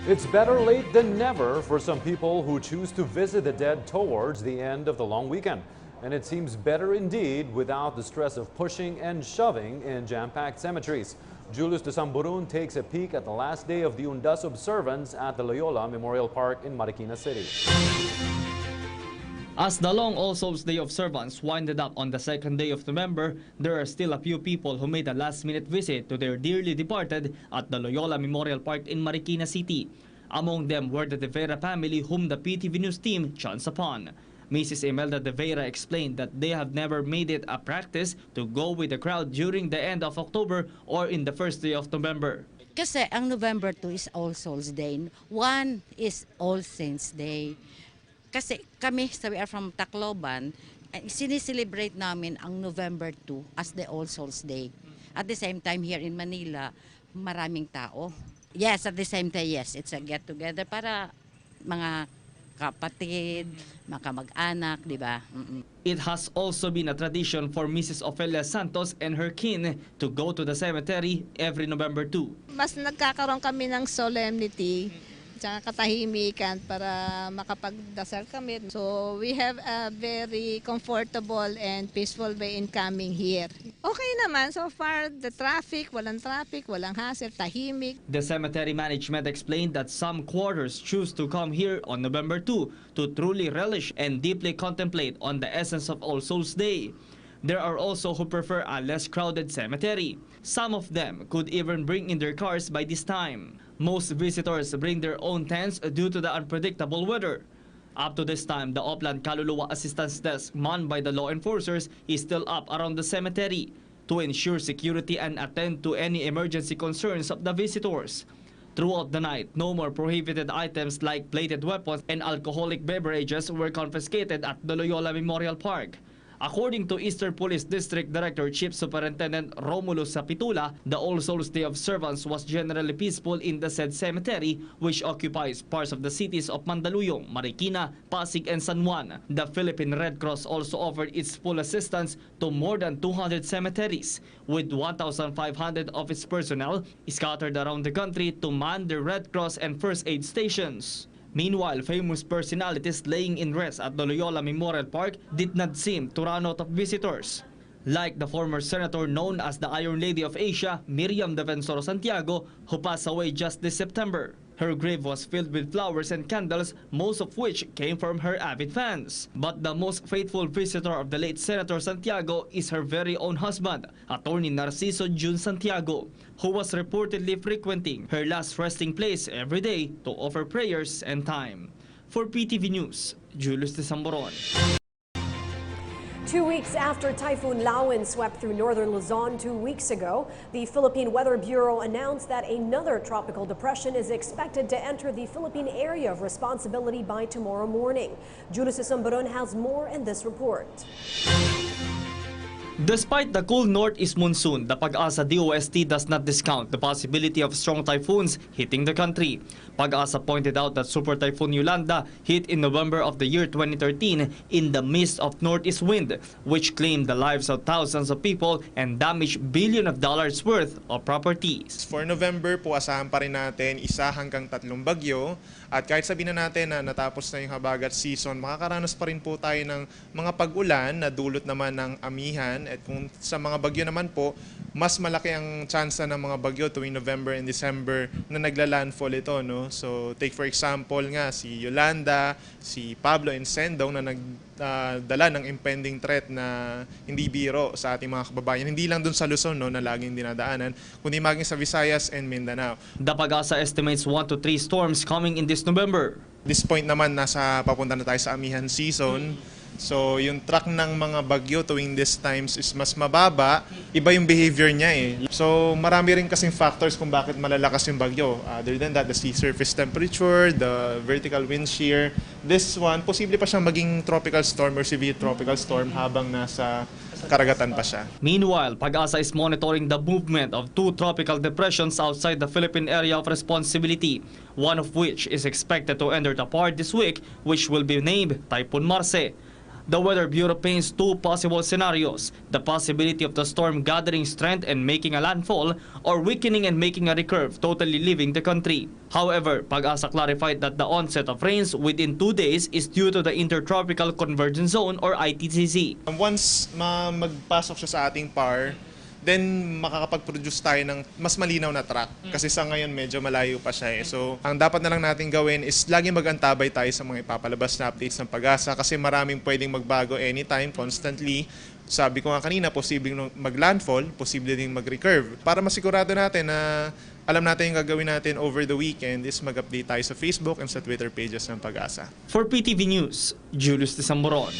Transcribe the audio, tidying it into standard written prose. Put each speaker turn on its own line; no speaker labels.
It's better late than never for some people who choose to visit the dead towards the end of the long weekend. And it seems better indeed without the stress of pushing and shoving in jam-packed cemeteries. Julius de Samburun takes a peek at the last day of the Undas observance at the Loyola Memorial Park in Marikina City.
As the long All Souls Day observance winded up on the second day of November, there are still a few people who made a last-minute visit to their dearly departed at the Loyola Memorial Park in Marikina City. Among them were the De Vera family, whom the PTV News team chanced upon. Mrs. Imelda De Vera explained that they have never made it a practice to go with the crowd during the end of October or in the first day of November.
Kasi ang November 2 is All Souls Day, 1 is All Saints Day. Kasi kami, we are from Tacloban, sinicelebrate namin ang November 2 as the All Souls Day. At the same time, here in Manila, maraming tao. Yes, at the same time, yes, it's a get-together para mga kapatid, mga kamag-anak, di ba?
It has also been a tradition for Mrs. Ofelia Santos and her kin to go to the cemetery every November 2.
Mas nagkakaroon kami ng solemnity, tsaka katahimikan para makapagdasal kami. So we have a very comfortable and peaceful way in coming here. Okay naman, so far the traffic, walang hassle, tahimik.
The cemetery management explained that some quarters choose to come here on November 2 to truly relish and deeply contemplate on the essence of All Souls Day. There are also who prefer a less crowded cemetery. Some of them could even bring in their cars by this time. Most visitors bring their own tents due to the unpredictable weather. Up to this time, the Oplan Kaluluwa Assistance Desk manned by the law enforcers is still up around the cemetery to ensure security and attend to any emergency concerns of the visitors. Throughout the night, no more prohibited items like plated weapons and alcoholic beverages were confiscated at the Loyola Memorial Park. According to Eastern Police District Director Chief Superintendent Romulo Sapitula, the All Souls Day observance was generally peaceful in the said cemetery, which occupies parts of the cities of Mandaluyong, Marikina, Pasig, and San Juan. The Philippine Red Cross also offered its full assistance to more than 200 cemeteries, with 1,500 of its personnel scattered around the country to man the Red Cross and first aid stations. Meanwhile, famous personalities laying in rest at the Loyola Memorial Park did not seem to run out of visitors. Like the former senator known as the Iron Lady of Asia, Miriam Defensor Santiago, who passed away just this September. Her grave was filled with flowers and candles, most of which came from her avid fans. But the most faithful visitor of the late Senator Santiago is her very own husband, Attorney Narciso Jun Santiago, who was reportedly frequenting her last resting place every day to offer prayers and time. For PTV News, Julius de Samburun.
2 weeks after Typhoon Lawan swept through northern Luzon 2 weeks ago, the Philippine Weather Bureau announced that another tropical depression is expected to enter the Philippine area of responsibility by tomorrow morning. Julius Samburun has more in this report.
Despite the cool northeast monsoon, the Pag-asa DOST does not discount the possibility of strong typhoons hitting the country. Pag-asa pointed out that Super Typhoon Yolanda hit in November of the year 2013 in the midst of northeast wind, which claimed the lives of thousands of people and damaged billions of dollars worth of properties.
For November po, asahan pa rin natin 1 hanggang 3 bagyo. At kahit sabihin na natin na natapos na yung habagat season, makakaranas pa rin po tayo ng mga pag-ulan na dulot naman ng amihan. At kung sa mga bagyo naman po, mas malaki ang tsansa ng mga bagyo tuwing November and December na nagla-landfall ito. No? So take for example nga si Yolanda, si Pablo and Sendong na nagdala ng impending threat na hindi biro sa ating mga kababayan. Hindi lang dun sa Luzon no, na laging dinadaanan, kundi maging sa Visayas and Mindanao.
The Pag-asa estimates 1 to 3 storms coming in this November.
This point naman, nasa papunta na tayo sa amihan season. So yung track ng mga bagyo tuwing these times is mas mababa, iba yung behavior niya eh. So marami rin kasing factors kung bakit malalakas yung bagyo. Other than that, the sea surface temperature, the vertical wind shear. This one, posible pa siyang maging tropical storm or severe tropical storm habang nasa karagatan pa siya.
Meanwhile, Pag-asa is monitoring the movement of 2 tropical depressions outside the Philippine area of responsibility, one of which is expected to enter the part this week, which will be named Typhoon Marce. The Weather Bureau paints two possible scenarios: the possibility of the storm gathering strength and making a landfall, or weakening and making a recurve, totally leaving the country. However, Pag-asa clarified that the onset of rains within 2 days is due to the Intertropical Convergence Zone or ITCZ.
Once magpasok siya sa ating PAR, then makakapag-produce tayo ng mas malinaw na track. Kasi sa ngayon medyo malayo pa siya eh. So, ang dapat na lang natin gawin is lagi mag-antabay tayo sa mga ipapalabas na updates ng Pag-asa kasi maraming pwedeng magbago anytime, constantly. Sabi ko nga kanina, posibleng mag-landfall, posible ding mag-recurve. Para masigurado natin na alam natin yung gagawin natin over the weekend is mag-update tayo sa Facebook and sa Twitter pages ng Pag-asa.
For PTV News, Julius de Samboron.